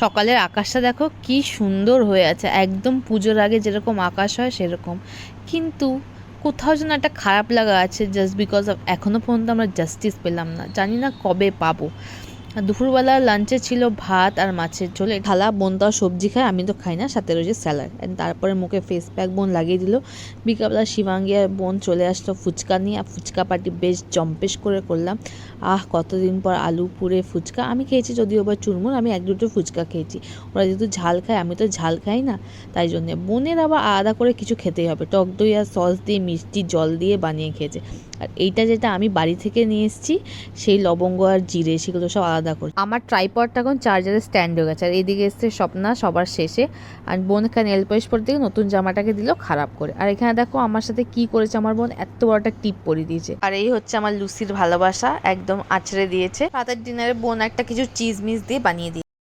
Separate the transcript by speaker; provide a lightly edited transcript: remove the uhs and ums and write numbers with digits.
Speaker 1: সকালের আকাশটা দেখো কি সুন্দর হয়ে আছে, একদম পুজোর আগে যেরকম আকাশ হয় সেরকম। কিন্তু কোথাও যেন একটা খারাপ লাগা আছে, জাস্ট বিকজ অফ এখনও পর্যন্ত আমরা জাস্টিস পেলাম না, জানি না কবে পাবো। আর দুপুরবেলা লাঞ্চে ছিল ভাত আর মাছের ঝোল, থালা। বোন তো সবজি খায়, আমি তো খাই না, সাথে রয়েছে স্যালাড। তারপরে মুখে ফেস প্যাক বোন লাগিয়ে দিল। বিকালবেলা শিবাঙ্গী আর বোন চলে আসলো ফুচকা নিয়ে, আর ফুচকা পার্টি বেশ জম্পেশ করে করলাম। কতদিন পর আলু পুরে ফুচকা আমি খেয়েছি, যদিও বা চুরমুর, আমি এক দুটো ফুচকা খেয়েছি। ওরা যেহেতু ঝাল খায়, আমি তো ঝাল খাই না, তাই জন্যে বোনের আবার আলাদা করে কিছু খেতেই হবে। টক দই আর সস দিয়ে মিষ্টি জল দিয়ে বানিয়ে খেয়েছে। আর এইটা যেটা আমি বাড়ি থেকে নিয়ে এসেছি, সেই লবঙ্গ আর জিরে সেগুলো সব আলাদা করে। আমার ট্রাইপডটা এখন চার্জারের স্ট্যান্ড হয়ে গেছে। আর এদিকে এসছে স্বপ্না সবার শেষে, আর বোন এখানে নেল পলিশ পরে থেকে নতুন জামাটাকে দিল খারাপ করে। আর এখানে দেখো আমার সাথে কি করেছে আমার বোন, এত বড় একটা টিপ পরিয়ে দিয়েছে। আর এই হচ্ছে আমার লুসির ভালোবাসা, একদম আছড়ে দিয়েছে। রাতের ডিনারে বোন একটা কিছু চিজ মিজ দিয়ে বানিয়ে দিয়েছে।